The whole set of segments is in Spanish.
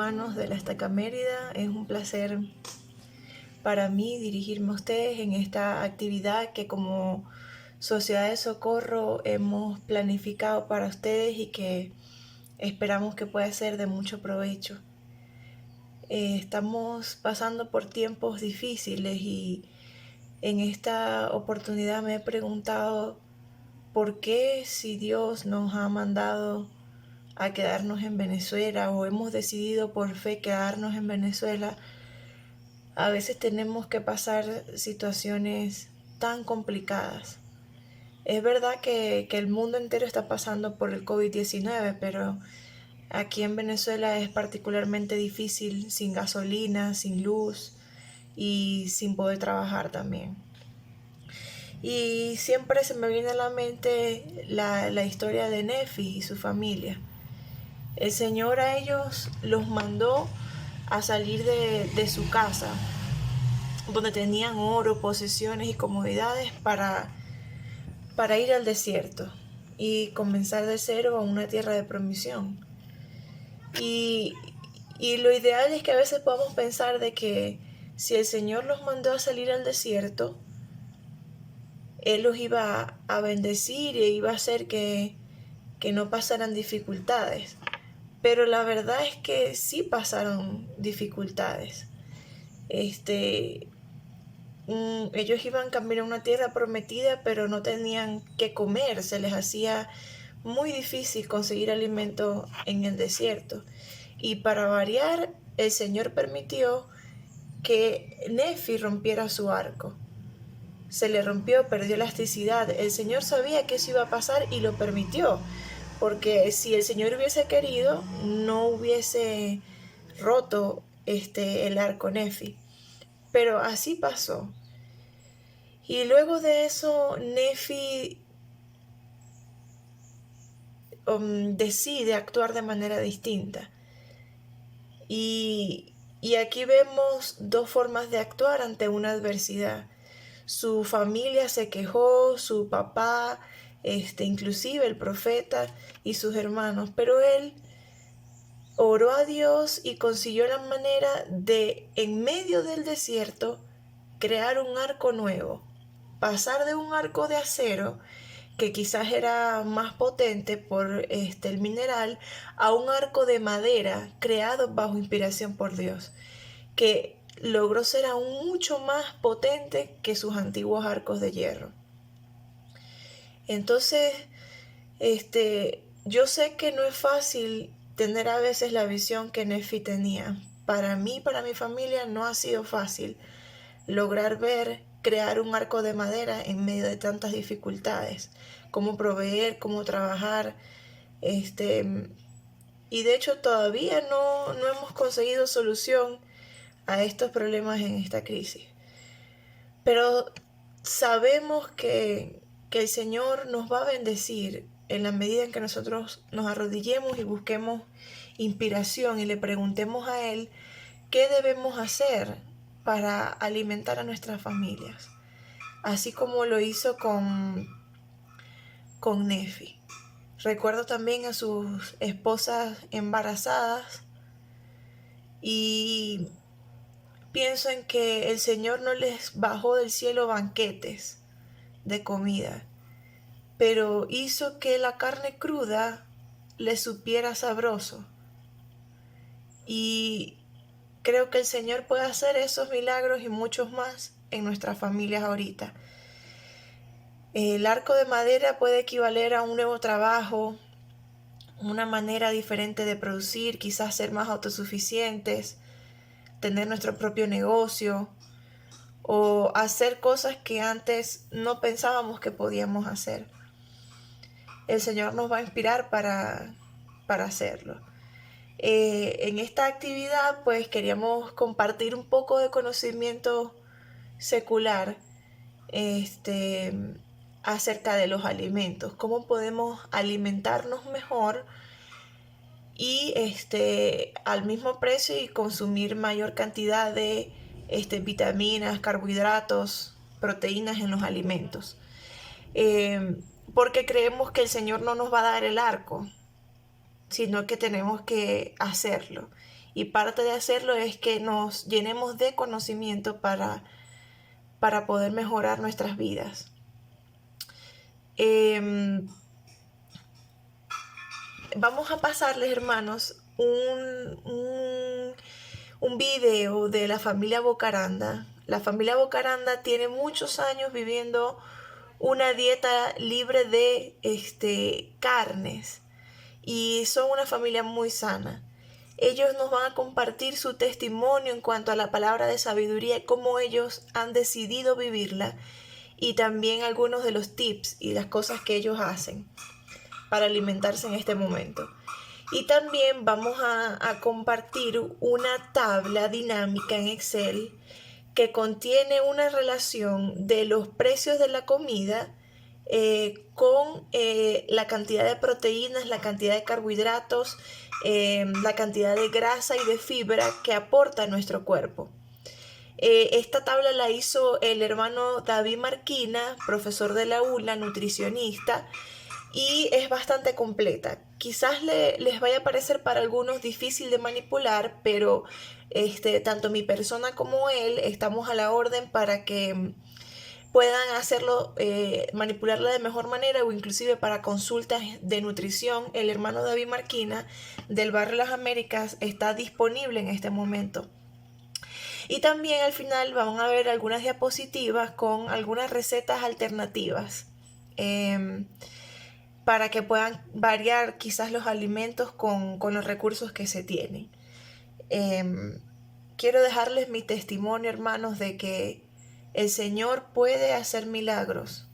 hermanos de la Estaca Mérida. Es un placer para mí dirigirme a ustedes en esta actividad que como Sociedad de Socorro hemos planificado para ustedes y que esperamos que pueda ser de mucho provecho. Estamos pasando por tiempos difíciles y en esta oportunidad me he preguntado por qué, si Dios nos ha mandado a quedarnos en Venezuela o hemos decidido por fe quedarnos en Venezuela, a veces tenemos que pasar situaciones tan complicadas. Es verdad que el mundo entero está pasando por el COVID-19, pero aquí en Venezuela es particularmente difícil, sin gasolina, sin luz y sin poder trabajar también. Y siempre se me viene a la mente la historia de Nefi y su familia. El Señor a ellos los mandó a salir de su casa, donde tenían oro, posesiones y comodidades para ir al desierto y comenzar de cero a una tierra de promisión. Y, y lo ideal es que a veces podamos pensar de que si el Señor los mandó a salir al desierto, Él los iba a bendecir e iba a hacer que no pasaran dificultades. Pero la verdad es que sí pasaron dificultades. Ellos iban camino a una tierra prometida, pero no tenían que comer. Se les hacía muy difícil conseguir alimento en el desierto. Y para variar, el Señor permitió que Nefi rompiera su arco. Se le rompió, perdió elasticidad. El Señor sabía que eso iba a pasar y lo permitió. Porque si el Señor hubiese querido, no hubiese roto el arco Nefi. Pero así pasó. Y luego de eso, Nefi decide actuar de manera distinta. Y aquí vemos dos formas de actuar ante una adversidad. Su familia se quejó, su papá, inclusive el profeta y sus hermanos, pero él oró a Dios y consiguió la manera de, en medio del desierto, crear un arco nuevo, pasar de un arco de acero que quizás era más potente por el mineral, a un arco de madera creado bajo inspiración por Dios, que logró ser aún mucho más potente que sus antiguos arcos de hierro. Entonces, yo sé que no es fácil tener a veces la visión que Nefi tenía. Para mí, para mi familia, no ha sido fácil lograr ver crear un arco de madera en medio de tantas dificultades, cómo proveer, cómo trabajar, y de hecho todavía no hemos conseguido solución a estos problemas en esta crisis. Pero sabemos que el Señor nos va a bendecir en la medida en que nosotros nos arrodillemos y busquemos inspiración y le preguntemos a Él qué debemos hacer para alimentar a nuestras familias, así como lo hizo con Nefi. Recuerdo también a sus esposas embarazadas y pienso en que el Señor no les bajó del cielo banquetes de comida, pero hizo que la carne cruda les supiera sabroso. Y creo que el Señor puede hacer esos milagros y muchos más en nuestras familias ahorita. El arco de madera puede equivaler a un nuevo trabajo, una manera diferente de producir, quizás ser más autosuficientes, tener nuestro propio negocio o hacer cosas que antes no pensábamos que podíamos hacer. El Señor nos va a inspirar para hacerlo. En esta actividad pues queríamos compartir un poco de conocimiento secular acerca de los alimentos, cómo podemos alimentarnos mejor y al mismo precio y consumir mayor cantidad de vitaminas, carbohidratos, proteínas en los alimentos. Porque creemos que el Señor no nos va a dar el arco, sino que tenemos que hacerlo. y parte de hacerlo es que nos llenemos de conocimiento para poder mejorar nuestras vidas. Vamos a pasarles, hermanos, un video de la familia Bocaranda. La familia Bocaranda tiene muchos años viviendo una dieta libre de carnes y son una familia muy sana. Ellos nos van a compartir su testimonio en cuanto a la palabra de sabiduría y cómo ellos han decidido vivirla, y también algunos de los tips y las cosas que ellos hacen para alimentarse en este momento. Y también vamos a compartir una tabla dinámica en Excel que contiene una relación de los precios de la comida con la cantidad de proteínas, la cantidad de carbohidratos, la cantidad de grasa y de fibra que aporta nuestro cuerpo. Esta tabla la hizo el hermano David Marquina, profesor de la ULA, nutricionista, y es bastante completa. Quizás les vaya a parecer para algunos difícil de manipular, pero tanto mi persona como él estamos a la orden para que puedan hacerlo, manipularla de mejor manera, o inclusive para consultas de nutrición. El hermano David Marquina del barrio Las Américas está disponible en este momento. Y también al final van a ver algunas diapositivas con algunas recetas alternativas para que puedan variar quizás los alimentos con los recursos que se tienen. Quiero dejarles mi testimonio, hermanos, de que el Señor puede hacer milagros,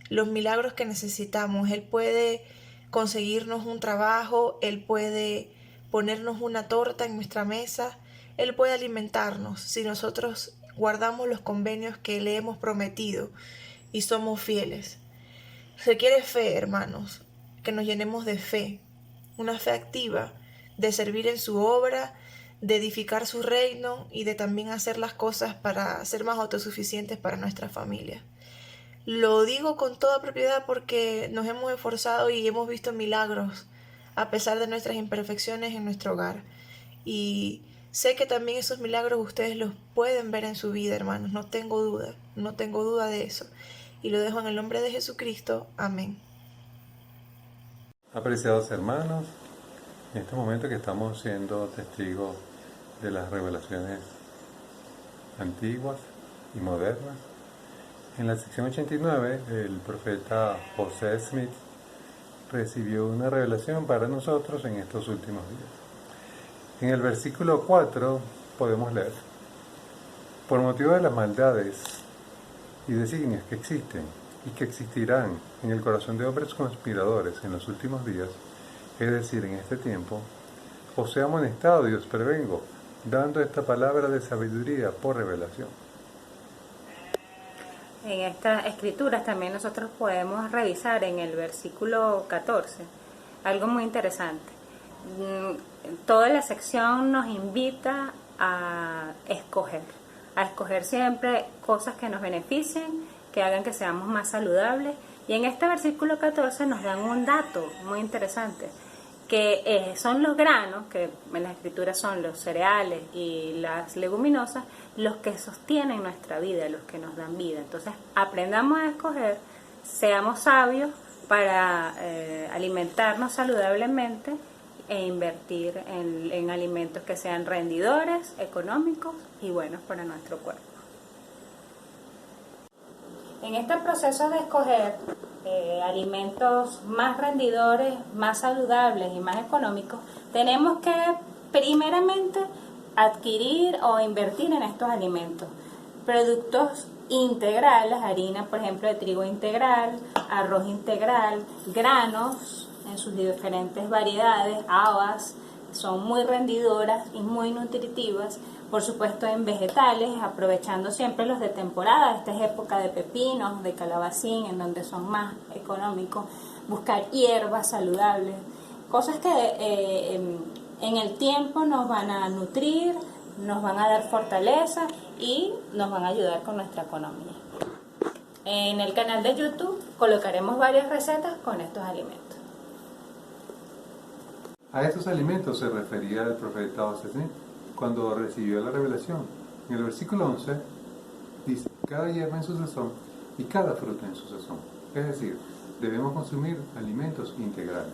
los milagros que necesitamos. Él puede conseguirnos un trabajo, Él puede ponernos una torta en nuestra mesa, Él puede alimentarnos si nosotros guardamos los convenios que le hemos prometido y somos fieles. Requiere fe, hermanos, que nos llenemos de fe, una fe activa, de servir en su obra, de edificar su reino y de también hacer las cosas para ser más autosuficientes para nuestra familia. Lo digo con toda propiedad porque nos hemos esforzado y hemos visto milagros a pesar de nuestras imperfecciones en nuestro hogar. Y sé que también esos milagros ustedes los pueden ver en su vida, hermanos. No tengo duda de eso. Y lo dejo en el nombre de Jesucristo. Amén. Apreciados hermanos, en este momento que estamos siendo testigos de las revelaciones antiguas y modernas, en la sección 89 el profeta José Smith recibió una revelación para nosotros en estos últimos días. En el versículo 4 podemos leer: por motivo de las maldades y designios que existen y que existirán en el corazón de hombres conspiradores en los últimos días, es decir, en este tiempo, os he amonestado y os prevengo, dando esta palabra de sabiduría por revelación. En estas escrituras también nosotros podemos revisar en el versículo 14 algo muy interesante. Toda la sección nos invita a escoger siempre cosas que nos beneficien, que hagan que seamos más saludables. Y en este versículo 14 nos dan un dato muy interesante, que son los granos, que en las escrituras son los cereales y las leguminosas, los que sostienen nuestra vida, los que nos dan vida. Entonces aprendamos a escoger, seamos sabios para alimentarnos saludablemente e invertir en alimentos que sean rendidores, económicos y buenos para nuestro cuerpo. En este proceso de escoger alimentos más rendidores, más saludables y más económicos, tenemos que primeramente adquirir o invertir en estos alimentos. Productos integrales, harina por ejemplo de trigo integral, arroz integral, granos en sus diferentes variedades, habas, son muy rendidoras y muy nutritivas. Por supuesto en vegetales, aprovechando siempre los de temporada. Esta es época de pepinos, de calabacín, en donde son más económicos. Buscar hierbas saludables, cosas que en el tiempo nos van a nutrir, nos van a dar fortaleza y nos van a ayudar con nuestra economía. En el canal de YouTube colocaremos varias recetas con estos alimentos. A estos alimentos se refería el profeta Osés cuando recibió la revelación. En el versículo 11 dice, cada hierba en su sazón y cada fruta en su sazón. Es decir, debemos consumir alimentos integrales.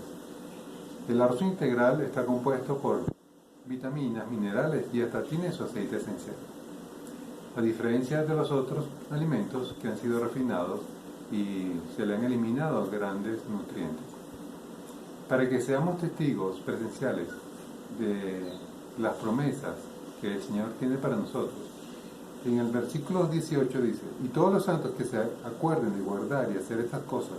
El arroz integral está compuesto por vitaminas, minerales y hasta tiene su aceite esencial. A diferencia de los otros alimentos que han sido refinados y se le han eliminado grandes nutrientes. Para que seamos testigos presenciales de las promesas que el Señor tiene para nosotros, en el versículo 18 dice, y todos los santos que se acuerden de guardar y hacer estas cosas,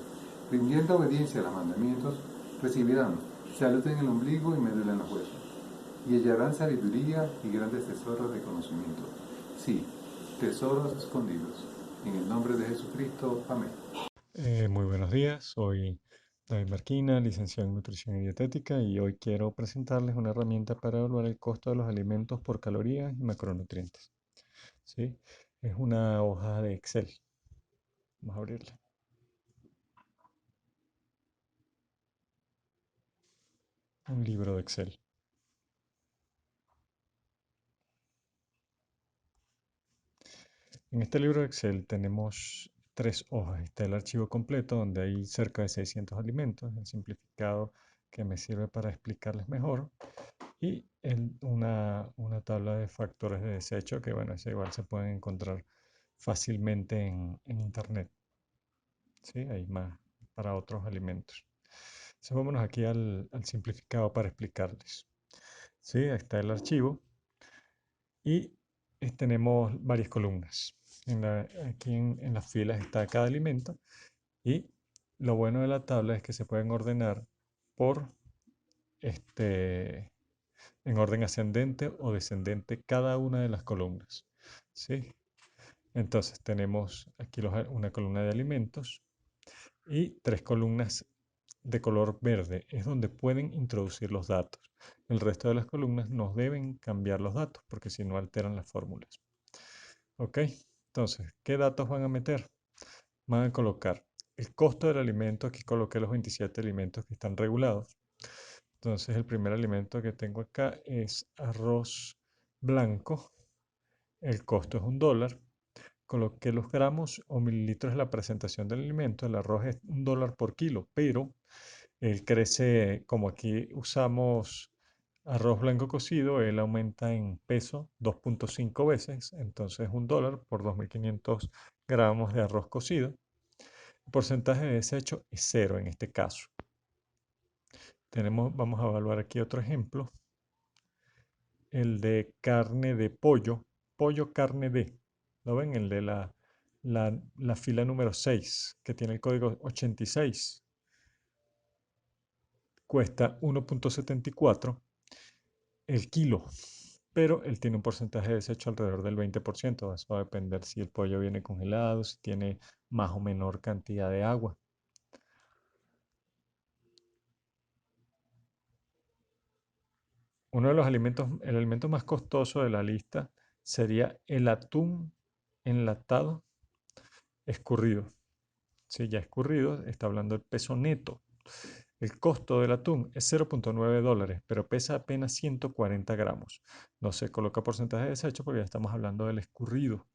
rindiendo obediencia a los mandamientos, recibirán salud en el ombligo y médula en los huesos, y hallarán sabiduría y grandes tesoros de conocimiento. Sí, tesoros escondidos. En el nombre de Jesucristo. Amén. Muy buenos días, soy David Marquina, licenciado en Nutrición y Dietética, y hoy quiero presentarles una herramienta para evaluar el costo de los alimentos por calorías y macronutrientes. ¿Sí? Es una hoja de Excel. Vamos a abrirla. Un libro de Excel. En este libro de Excel tenemos tres hojas. Está el archivo completo donde hay cerca de 600 alimentos, el simplificado que me sirve para explicarles mejor, y una tabla de factores de desecho que, bueno, esa igual se pueden encontrar fácilmente en internet. ¿Sí? Hay más para otros alimentos. Entonces, vámonos aquí al simplificado para explicarles. ¿Sí? Ahí está el archivo y tenemos varias columnas. Aquí en las filas está cada alimento, y lo bueno de la tabla es que se pueden ordenar por en orden ascendente o descendente cada una de las columnas. ¿Sí? Entonces tenemos aquí una columna de alimentos y tres columnas de color verde. Es donde pueden introducir los datos. El resto de las columnas no deben cambiar los datos porque si no alteran las fórmulas. ¿Ok? Entonces, ¿qué datos van a meter? Van a colocar el costo del alimento. Aquí coloqué los 27 alimentos que están regulados. Entonces, el primer alimento que tengo acá es arroz blanco. El costo es $1. Coloqué los gramos o mililitros de la presentación del alimento. El arroz es $1 por kilo, pero él crece, como aquí usamos arroz blanco cocido, él aumenta en peso 2.5 veces, entonces $1 por 2.500 gramos de arroz cocido. El porcentaje de desecho es 0 en este caso. Vamos a evaluar aquí otro ejemplo, el de carne de pollo, pollo carne de, ¿lo ven? El de la fila número 6, que tiene el código 86, cuesta 1.74 el kilo, pero él tiene un porcentaje de desecho alrededor del 20%. Eso va a depender si el pollo viene congelado, si tiene más o menor cantidad de agua. Uno de los alimentos, el alimento más costoso de la lista sería el atún enlatado escurrido. Si ya escurrido, está hablando del peso neto. El costo del atún es $0.9, pero pesa apenas 140 gramos. No se coloca porcentaje de desecho porque ya estamos hablando del escurrido.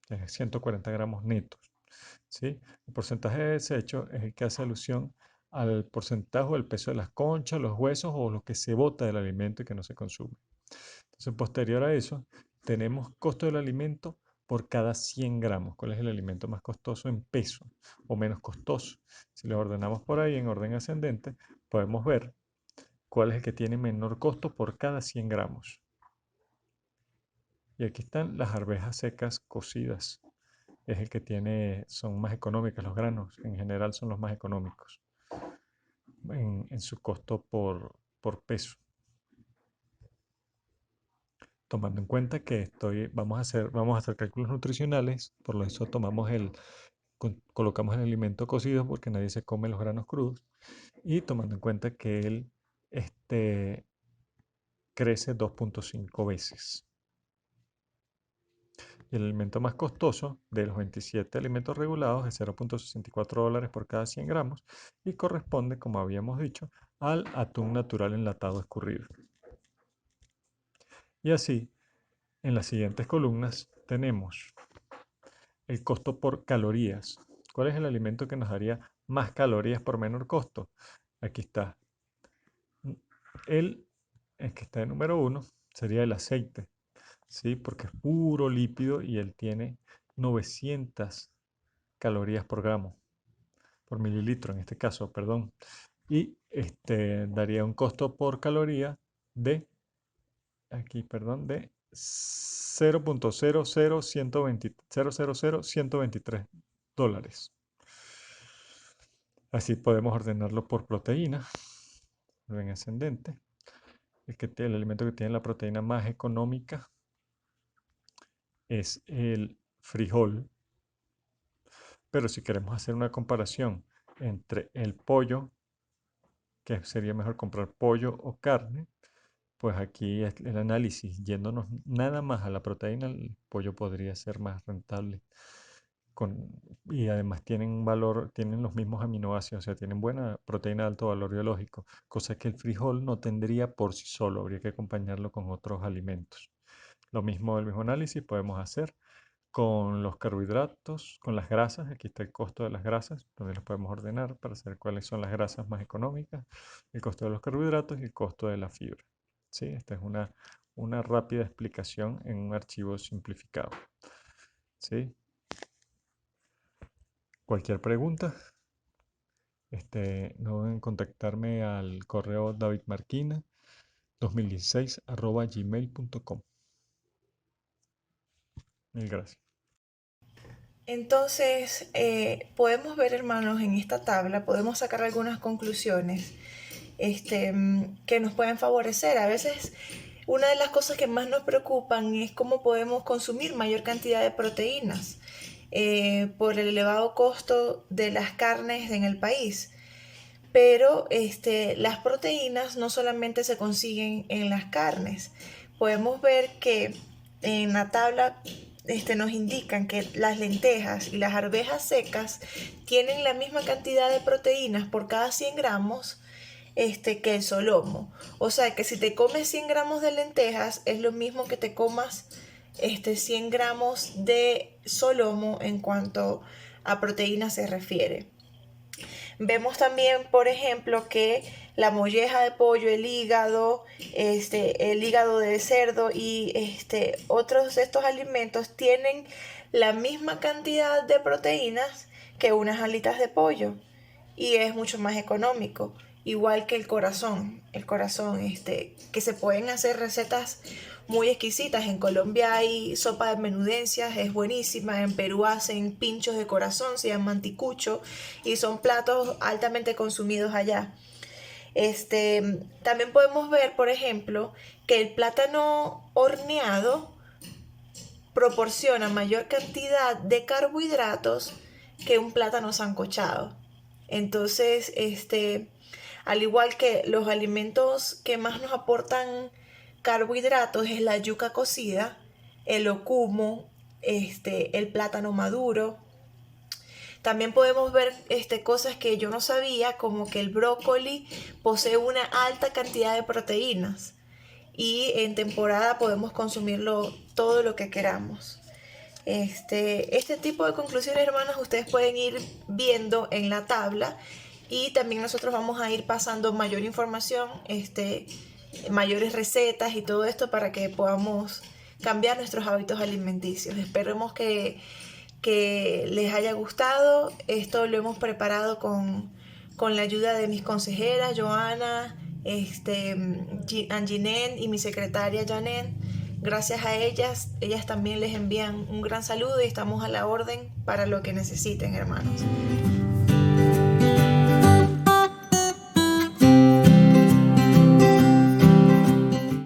Es 140 gramos netos. ¿Sí? El porcentaje de desecho es el que hace alusión al porcentaje del peso de las conchas, los huesos o lo que se bota del alimento y que no se consume. Entonces, posterior a eso, tenemos costo del alimento por cada 100 gramos. ¿Cuál es el alimento más costoso en peso o menos costoso? Si lo ordenamos por ahí en orden ascendente, podemos ver cuál es el que tiene menor costo por cada 100 gramos. Y aquí están las arvejas secas cocidas. Es el que son más económicas, los granos en general son los más económicos en su costo por peso. Tomando en cuenta que vamos a hacer cálculos nutricionales, por eso colocamos el alimento cocido porque nadie se come los granos crudos, y tomando en cuenta que él crece 2.5 veces. Y el alimento más costoso de los 27 alimentos regulados es $0.64 por cada 100 gramos y corresponde, como habíamos dicho, al atún natural enlatado escurrido. Y así, en las siguientes columnas tenemos el costo por calorías. ¿Cuál es el alimento que nos daría más calorías por menor costo? Aquí está. El que está de número 1 sería el aceite, ¿sí? Porque es puro lípido y él tiene 900 calorías por gramo, por mililitro en este caso, perdón. Y daría un costo por caloría de, aquí, perdón, de 0.00123 dólares. Así podemos ordenarlo por proteína, orden ascendente. El alimento que tiene la proteína más económica es el frijol. Pero si queremos hacer una comparación entre el pollo, que sería mejor comprar pollo o carne, pues aquí es el análisis, yéndonos nada más a la proteína, el pollo podría ser más rentable. Y además tienen un valor, tienen los mismos aminoácidos, o sea, tienen buena proteína de alto valor biológico, cosa que el frijol no tendría por sí solo, habría que acompañarlo con otros alimentos. Lo mismo, el mismo análisis podemos hacer con los carbohidratos, con las grasas. Aquí está el costo de las grasas, donde los podemos ordenar para saber cuáles son las grasas más económicas, el costo de los carbohidratos y el costo de la fibra. ¿Sí? Esta es una rápida explicación en un archivo simplificado. ¿Sí? Cualquier pregunta, no deben contactarme al correo davidmarquina2016@gmail.com. Mil gracias. Entonces, podemos ver, hermanos, en esta tabla, podemos sacar algunas conclusiones que nos pueden favorecer. A veces, una de las cosas que más nos preocupan es cómo podemos consumir mayor cantidad de proteínas por el elevado costo de las carnes en el país. Pero las proteínas no solamente se consiguen en las carnes. Podemos ver que en la tabla nos indican que las lentejas y las arvejas secas tienen la misma cantidad de proteínas por cada 100 gramos que el solomo. O sea que si te comes 100 gramos de lentejas es lo mismo que te comas 100 gramos de solomo en cuanto a proteínas se refiere. Vemos también, por ejemplo, que la molleja de pollo, el hígado de cerdo y otros de estos alimentos tienen la misma cantidad de proteínas que unas alitas de pollo y es mucho más económico. Igual que el corazón, que se pueden hacer recetas muy exquisitas. En Colombia hay sopa de menudencias, es buenísima. En Perú hacen pinchos de corazón, se llaman ticucho y son platos altamente consumidos allá. También podemos ver, por ejemplo, que el plátano horneado proporciona mayor cantidad de carbohidratos que un plátano sancochado. Entonces, al igual que los alimentos que más nos aportan carbohidratos es la yuca cocida, el ocumo, el plátano maduro. También podemos ver cosas que yo no sabía, como que el brócoli posee una alta cantidad de proteínas y en temporada podemos consumirlo todo lo que queramos. Este tipo de conclusiones, hermanos, ustedes pueden ir viendo en la tabla y también nosotros vamos a ir pasando mayor información, mayores recetas y todo esto para que podamos cambiar nuestros hábitos alimenticios. Esperemos que les haya gustado. Esto lo hemos preparado con la ayuda de mis consejeras, Joana, Anginén y mi secretaria Janet. Gracias a ellas también les envían un gran saludo y estamos a la orden para lo que necesiten, hermanos.